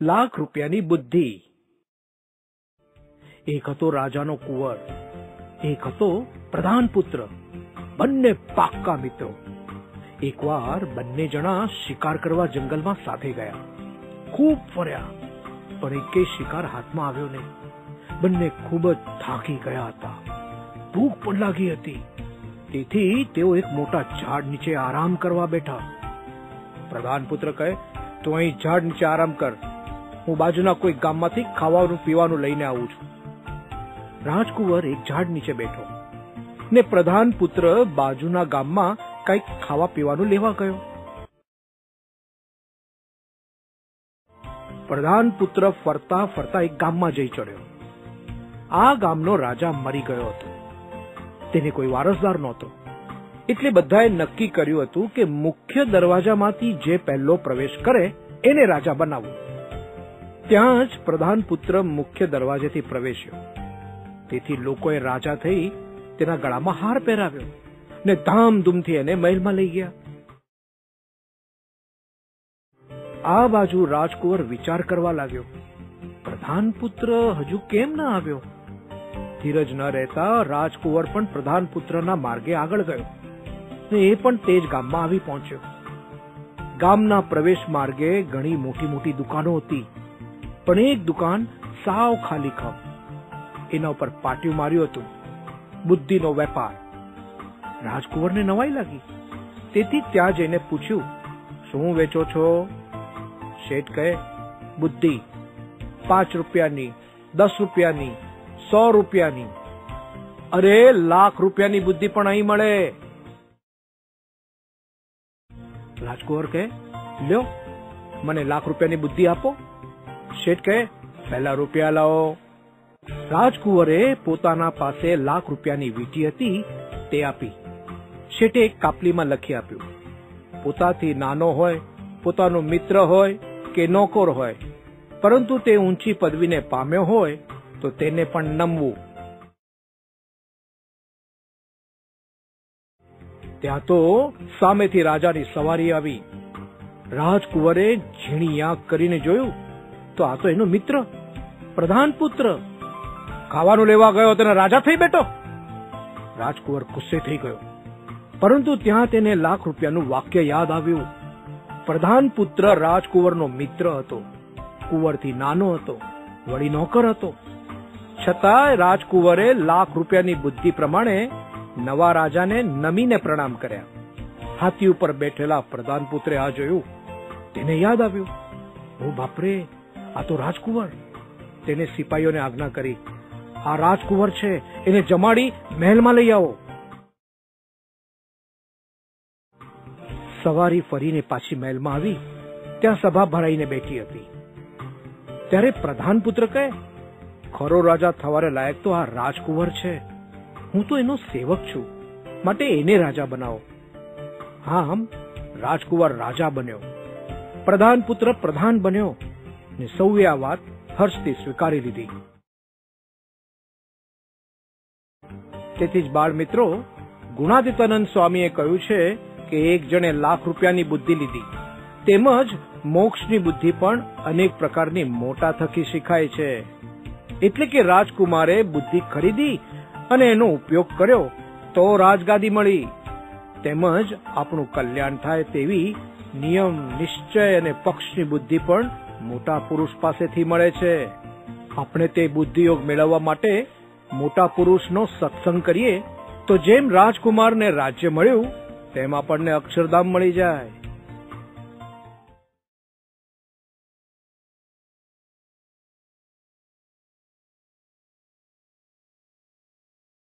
લાખ રૂપિયાની બુદ્ધિ. એક હતો રાજાનો કુંવર, એક હતો પ્રધાન પુત્ર, બંને પાક્કા મિત્રો. એકવાર બંને જણા શિકાર કરવા જંગલમાં સાથે ગયા. ખૂબ ફર્યા, પણ એકેય શિકાર હાથમાં આવ્યો નહીં. બંને ખૂબ જ થાકી ગયા હતા. ભૂખ પણ લાગી હતી. તેથી તેઓ એક મોટા ઝાડ નીચે આરામ કરવા બેઠા. પ્રધાન પુત્ર કહે, તું અહીં ઝાડ નીચે આરામ કર, હું બાજુના કોઈ ગામમાંથી ખાવાનું પીવાનું લઈને આવું છું. રાજકુંવર એક ઝાડ નીચે બેઠો ને પ્રધાન પુત્ર બાજુના ગામમાં કંઈક ખાવા પીવાનું લેવા ગયો. પ્રધાન પુત્ર ફરતા ફરતા એક ગામમાં જઈ ચડ્યો. આ ગામનો રાજા મરી ગયો હતો. તેને કોઈ વારસદાર નહોતો, એટલે બધાએ નક્કી કર્યું હતું કે મુખ્ય દરવાજામાંથી જે પહેલો પ્રવેશ કરે એને રાજા બનાવવું. ત્યાં જ પ્રધાન પુત્ર મુખ્ય દરવાજેથી પ્રવેશ્યો. તેથી લોકોએ રાજા થઈ તેના ગળામાં હાર પહેરાવ્યો ને ધામધૂમથી એને મહેલમાં લઈ ગયા. આ બાજુ રાજકુંવર વિચાર કરવા લાગ્યો, પ્રધાન પુત્ર હજુ કેમ ના આવ્યો? ધીરજ ન રહેતા રાજકુંવર પણ પ્રધાન પુત્રના માર્ગે આગળ ગયો ને એ પણ તે જ ગામમાં આવી પહોંચ્યો. ગામના પ્રવેશ માર્ગે ઘણી મોટી મોટી દુકાનો હતી, પણ એક દુકાન સાવ ખાલી ખમ. એના ઉપર પાટિયું માર્યું હતું, બુદ્ધિનો વેપાર. રાજકુંવરને નવાઈ લાગી, તેથી ત્યાં જઈને પૂછ્યું, શું વેચો છો? શેઠ કહે, બુદ્ધિ, 5 રૂપિયાની, 10 રૂપિયાની, 100 રૂપિયાની. અરે, લાખ રૂપિયાની બુદ્ધિ પણ અહીં મળે. રાજકુંવર કહે, લ્યો, મને લાખ રૂપિયાની બુદ્ધિ આપો. શેઠ કહે, પહેલા રૂપિયા લાવો. રાજકુંવરે પોતાના પાસે લાખ રૂપિયાની વીંટી હતી તે આપી. શેઠે એક કાપલીમાં લખી આપ્યું, પોતાથી નાનો હોય, પોતાનો મિત્ર હોય કે નોકર હોય, પરંતુ તે ઊંચી પદવીને પામ્યો હોય તો તેને પણ નમવું. ત્યાં તો સામેથી રાજાની સવારી આવી. રાજકુંવરે ઝીણી આંખ કરીને જોયું તો આ તો એનો મિત્ર પ્રધાન પુત્ર. ખાવાનું લેવા ગયો તેને રાજા થઈ બેઠો. રાજકુંવર ગુસ્સે થઈ ગયો, પરંતુ ત્યાં તેને લાખ રૂપિયાનું વાક્ય યાદ આવ્યું. પ્રધાન પુત્ર રાજકુંવરનો મિત્ર હતો, કુંવરથી નાનો હતો, વળી નોકર હતો. છતાંય રાજકુંવરે લાખ રૂપિયાની બુદ્ધિ પ્રમાણે નવા રાજાને નમીને પ્રણામ કર્યા. હાથી ઉપર બેઠેલા પ્રધાન પુત્રે આ જોયું, તેને યાદ આવ્યું, ઓ બાપરે, આ તો રાજકુંવર. તેને સિપાહીઓને આજ્ઞા કરી, આ રાજકુંવર છે, એને જમાડી મહેલમાં લઈ આવો. સવારી ફરીને પાછી મહેલમાં આવી. ત્યાં સભા ભરાઈને બેઠી હતી. ત્યારે પ્રધાન પુત્ર કહે, ખરો રાજા થવાને લાયક તો આ રાજકુંવર છે. હું તો એનો સેવક છું, માટે એને રાજા બનાવો. આમ રાજકુંવર રાજા બન્યો, પ્રધાન પુત્ર પ્રધાન બન્યો ને સૌએ આ વાત હર્ષથી સ્વીકારી લીધી. તેથી જ બાળ મિત્રો, ગુણાતીતાનંદ સ્વામીએ કહ્યું છે કે એક જણે લાખ રૂપિયાની બુદ્ધિ લીધી, તેમજ મોક્ષની બુદ્ધિ પણ અનેક પ્રકારની મોટા થકી શીખાય છે. એટલે કે રાજકુમારે બુદ્ધિ ખરીદી અને એનો ઉપયોગ કર્યો તો રાજગાદી મળી. તેમજ આપણું કલ્યાણ થાય તેવી નિયમ, નિશ્ચય અને પક્ષની બુદ્ધિ પણ મોટા પુરુષ પાસેથી મળે છે. આપણે તે બુદ્ધિયોગ મેળવવા માટે મોટા પુરુષનો સત્સંગ કરીએ તો જેમ રાજકુમારને રાજ્ય મળ્યું તેમ આપણને અક્ષરધામ મળી જાય.